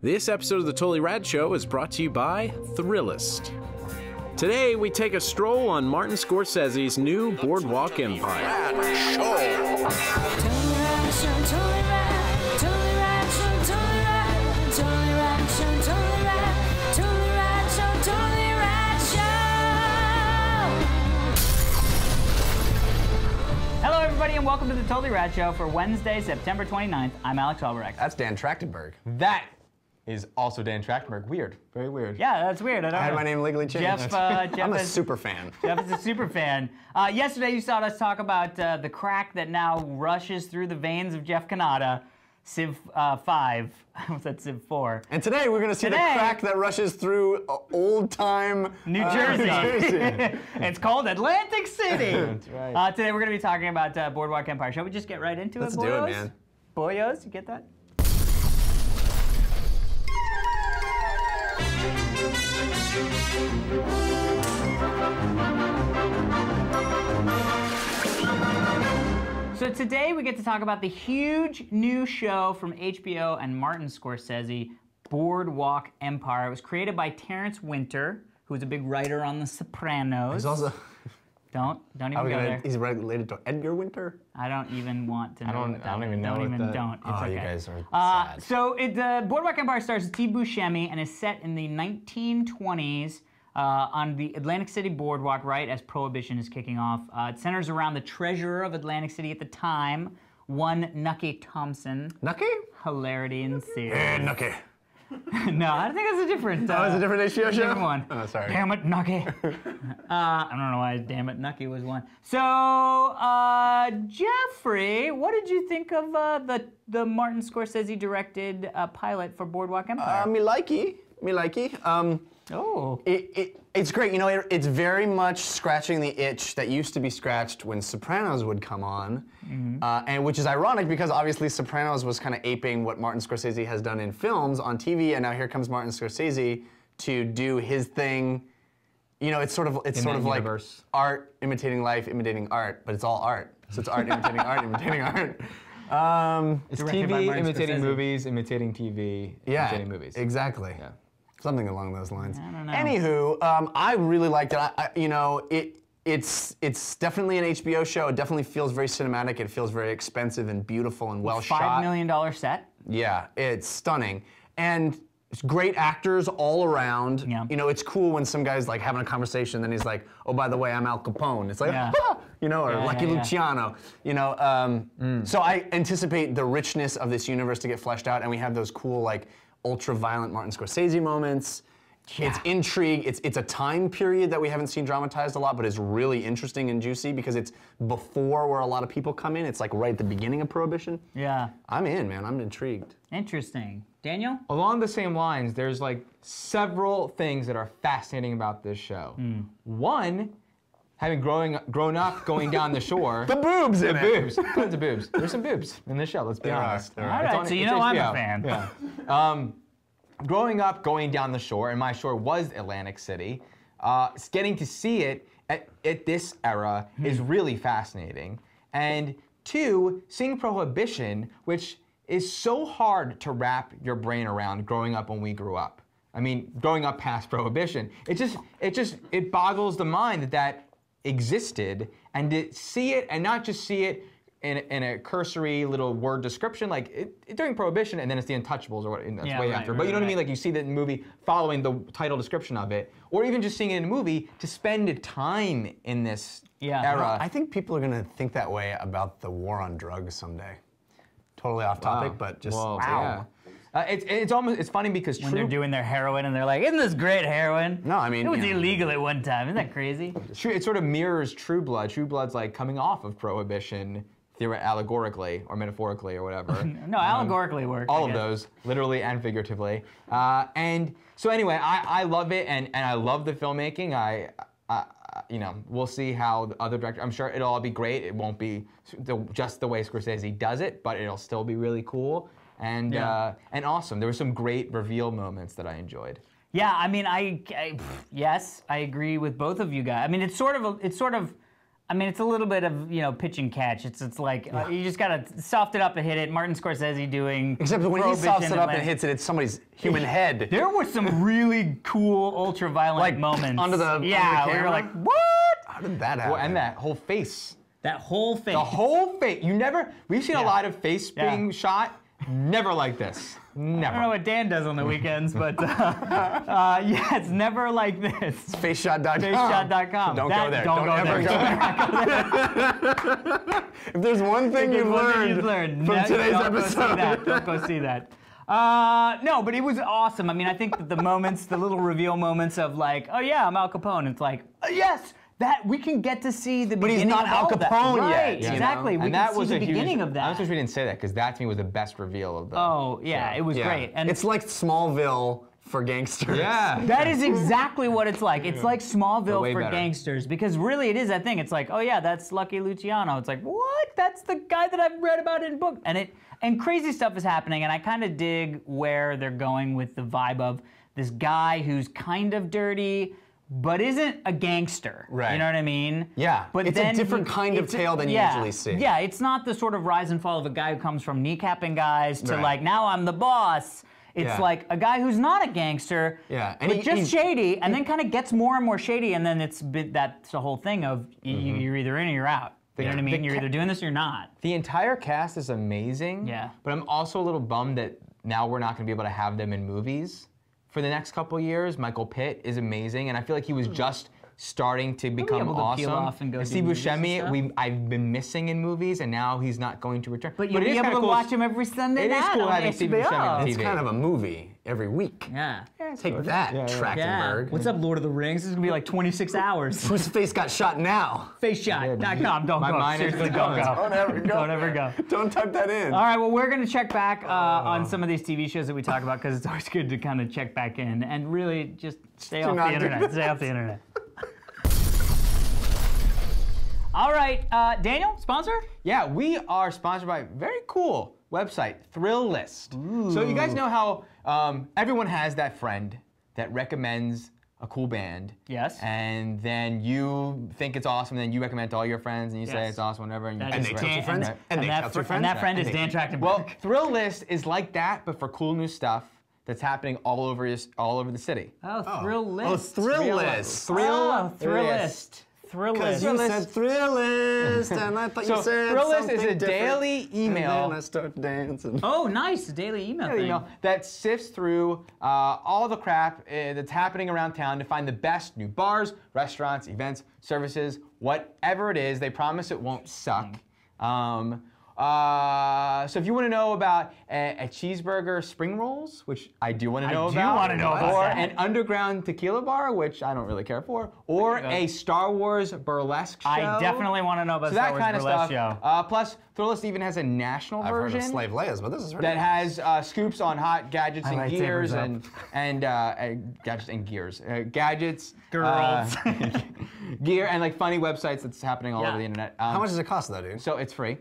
This episode of The Totally Rad Show is brought to you by Thrillist. Today, we take a stroll on Martin Scorsese's new Boardwalk Empire. Hello, everybody, and welcome to The Totally Rad Show for Wednesday, September 29th. I'm Alex Albrecht. That's Dan Trachtenberg. That is also Dan Trachtenberg. Weird. Very weird. Yeah, that's weird. I had my name legally changed. I'm a super fan. Jeff is a super fan. Yesterday, you saw us talk about the crack that now rushes through the veins of Jeff Canada, Civ 5. I almost said Civ 4. And today, we're going to see the crack that rushes through old-time New Jersey. It's called Atlantic City. That's right. Today, we're going to be talking about Boardwalk Empire. Shall we just get right into Let's it, do boyos? it, man. Boyos, you get that? So today we get to talk about the huge new show from HBO and Martin Scorsese, Boardwalk Empire. It was created by Terrence Winter, who is a big writer on The Sopranos. He's also... Don't even go there. He's related to Edgar Winter? I don't even want to know. I don't even know what that... Don't. It's okay. You guys are sad. So Boardwalk Empire stars Steve Buscemi and is set in the 1920s on the Atlantic City Boardwalk, right as Prohibition is kicking off. It centers around the treasurer of Atlantic City at the time, one Nucky Thompson. Nucky? Hilarity ensues. Hey, Nucky. No, I think that's a different... Oh, it's a different HBO show? Different one. Oh, sorry. Damn it, Nucky. I don't know why Damn It, Nucky was one. So, Jeffrey, what did you think of the Martin Scorsese directed pilot for Boardwalk Empire? Me likey. It's great. You know, it's very much scratching the itch that used to be scratched when Sopranos would come on, and which is ironic because obviously Sopranos was kind of aping what Martin Scorsese has done in films on TV, and now here comes Martin Scorsese to do his thing. You know, it's sort of like art imitating life, imitating art, but it's all art. So it's art imitating art, imitating art. It's TV imitating movies, imitating TV, imitating movies. Exactly. Yeah. Something along those lines. I don't know. Anywho, I really liked it. It's definitely an HBO show. It definitely feels very cinematic. It feels very expensive and beautiful and well shot. $5 million set. Yeah, it's stunning. And it's great actors all around. Yeah. You know, it's cool when some guy's like having a conversation, then he's like, oh, by the way, I'm Al Capone. It's like, you know, or Lucky Luciano. You know, so I anticipate the richness of this universe to get fleshed out, and we have those cool, like, ultra-violent Martin Scorsese moments. Yeah. It's intrigue. It's a time period that we haven't seen dramatized a lot, but it's really interesting and juicy because it's before where a lot of people come in. It's like right at the beginning of Prohibition. Yeah. I'm in, man. I'm intrigued. Interesting. Daniel? Along the same lines, there's like several things that are fascinating about this show. One, having grown up going down the shore. The boobs in it. Boobs. Tons of boobs. There's some boobs in this show, let's be honest. All right, so you know I'm a fan. Yeah. Growing up, going down the shore, and my shore was Atlantic City, getting to see it at this era is really fascinating. And two, seeing Prohibition, which is so hard to wrap your brain around growing up when we grew up. I mean, growing up past Prohibition. It boggles the mind that existed, and to see it, and not just see it in a cursory little word description, like during Prohibition, and then it's the Untouchables or what, and that's way after. But you know what I mean? Like you see the movie following the title description of it, or even just seeing it in a movie, to spend time in this era. Well, I think people are gonna think that way about the war on drugs someday. Totally off topic, but just wow. Yeah. It's funny because when they're doing their heroin and they're like, isn't this great heroin? No, I mean, it was illegal at one time. Isn't that crazy? It sort of mirrors True Blood. True Blood's like coming off of Prohibition, allegorically or metaphorically or whatever. No, allegorically works. All of those, literally and figuratively. And so anyway, I love it, and I love the filmmaking. You know, we'll see how the other directors. I'm sure it'll all be great. It won't be just the way Scorsese does it, but it'll still be really cool and awesome. There were some great reveal moments that I enjoyed. Yeah, I mean, yes, I agree with both of you guys. I mean, it's sort of I mean, it's a little bit of, pitch and catch. It's like, you just gotta soft it up and hit it. Martin Scorsese doing Except when he softs it up and hits it, it's somebody's human head. There were some really cool, ultra-violent moments. Under the we were like, what? How did that happen? Well, and that whole face. That whole face. The whole face. We've seen a lot of face being shot. Never like this. Never. I don't know what Dan does on the weekends, but it's never like this. It's faceshot.com. Faceshot.com. Don't go there. Don't ever go there. If there's one thing you've learned from today's episode. Don't go see that. No, but it was awesome. I mean, I think that the moments, the little reveal moments of like, oh yeah, I'm Al Capone. It's like, yes, that we can get to see the beginning he's not of Al all that. Capone yet. Right, you exactly. know? We can see the beginning of that. I wish we didn't say that because that to me was the best reveal of the. Oh yeah, it was great. And it's like Smallville for gangsters. Yeah. That is exactly what it's like. It's like Smallville for better. gangsters because really it is that thing. It's like, oh yeah, that's Lucky Luciano. It's like, what? That's the guy that I've read about in book. And crazy stuff is happening, and I kind of dig where they're going with the vibe of this guy who's kind of dirty, but isn't a gangster. Right. You know what I mean? Yeah. But it's then a different kind of tale than you usually see. Yeah, it's not the sort of rise and fall of a guy who comes from kneecapping guys to like, now I'm the boss. It's like a guy who's not a gangster, and but just shady, and then kind of gets more and more shady, and then that's the whole thing of you're either in or you're out. You know what I mean? You're either doing this or you're not. The entire cast is amazing. Yeah. But I'm also a little bummed that now we're not going to be able to have them in movies for the next couple years. Michael Pitt is amazing, and I feel like he was just starting to become able to awesome. peel off and go do Steve movies and Buscemi, I've been missing in movies, and now he's not going to return. But you'll it be is able kinda to cool. watch him every Sunday It is night cool on having Steve Buscemi on HBO. It's TV. kind of a movie every week. Yeah. Take that, Trachtenberg. What's up, Lord of the Rings? This is gonna be like 26 hours. Whose face got shot now? Faceshot.com. Don't My go. mind is Seriously, going. don't go. Don't ever go. Don't ever go. Don't type that in. All right, well, we're going to check back on some of these TV shows that we talk about because it's always good to kind of check back in and really just stay off the internet. Stay off the internet. All right, Daniel, sponsor? Yeah, we are sponsored by a very cool website, Thrill List. So you guys know how everyone has that friend that recommends a cool band. Yes. And then you think it's awesome, and then you recommend it to all your friends, and you say it's awesome, whatever. And, And they tell your friends. And they tell your friends. And that friend is Dan Trachtenberg. Well, Thrill List is like that, but for cool new stuff that's happening all over the city. Oh, Thrill List. Oh, Thrill List. Thrillist. Because you said Thrillist, and I thought you said Thrillist something is a different. daily email. And then I start dancing. Oh, nice. A daily email thing. That sifts through all the crap that's happening around town to find the best new bars, restaurants, events, services, whatever it is. They promise it won't suck. So if you want to know about a cheeseburger spring rolls, which I do want to know about, want to know about or that. an underground tequila bar, which I don't really care for, or a Star Wars burlesque show. I definitely want to know about So Star that Wars kind of burlesque stuff. show. Plus, Thrillist even has a national I've heard version of Slave Leia's, but this is that has scoops on hot gadgets and like gears Tabers and gadgets and gears, gadgets, Girls. gear, and like funny websites that's happening all over the internet. How much does it cost, though, dude? So it's free.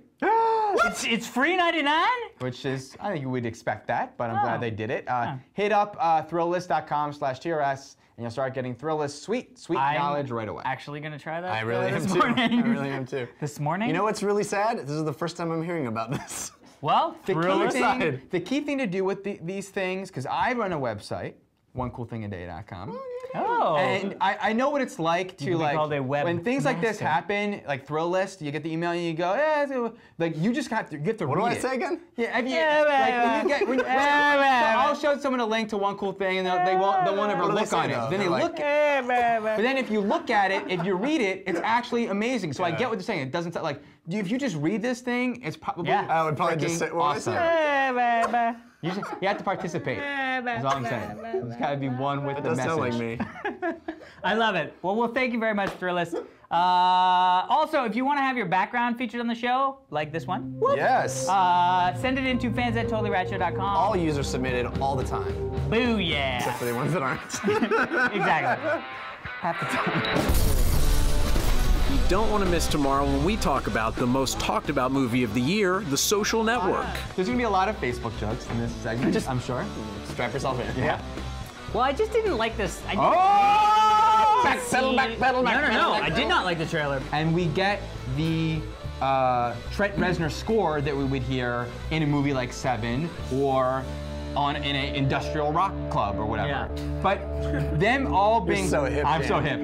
It's free 99? Which is, I think you would expect that, but I'm glad they did it. Hit up thrillist.com/TRS, and you'll start getting Thrillist sweet knowledge right away. Actually going to try that I really am this too. morning. I really am too. This morning? You know what's really sad? This is the first time I'm hearing about this. Well, The key thing to do with these things, because I run a website, onecoolthingaday.com. Oh. And I know what it's like to can be like called a when things like this webmaster. happen, like Thrill List, you get the email and you go, like you just have to read it. What do I say again? Yeah, have you, like when you get, so I'll show someone a link to one cool thing and they won't ever What do they look say, on it. though? Then they They're look at it. But then if you look at it, if you read it, it's actually amazing. So I get what they're saying. It doesn't like if you just read this thing, it's probably I would probably just say, what awesome. would I say? You have to participate. That's all I'm saying. There's got to be one with It the does message. sound like me. I love it. Well, thank you very much, Thrillist. Also, if you want to have your background featured on the show, like this one, Yes. send it into fans@totallyradshow.com. All users submitted all the time, Booyah. except for the ones that aren't. Exactly. Half the time. You don't want to miss tomorrow when we talk about the most talked about movie of the year, The Social Network. There's gonna be a lot of Facebook jokes in this segment, I'm sure. Strap yourself in. Yeah. Well, I just didn't like this. Oh! pedal back, pedal back. No, I did not like the trailer. And we get the Trent Reznor score that we would hear in a movie like Seven or in an industrial rock club or whatever. Yeah. But them all being so hip, I'm Dan. so hip.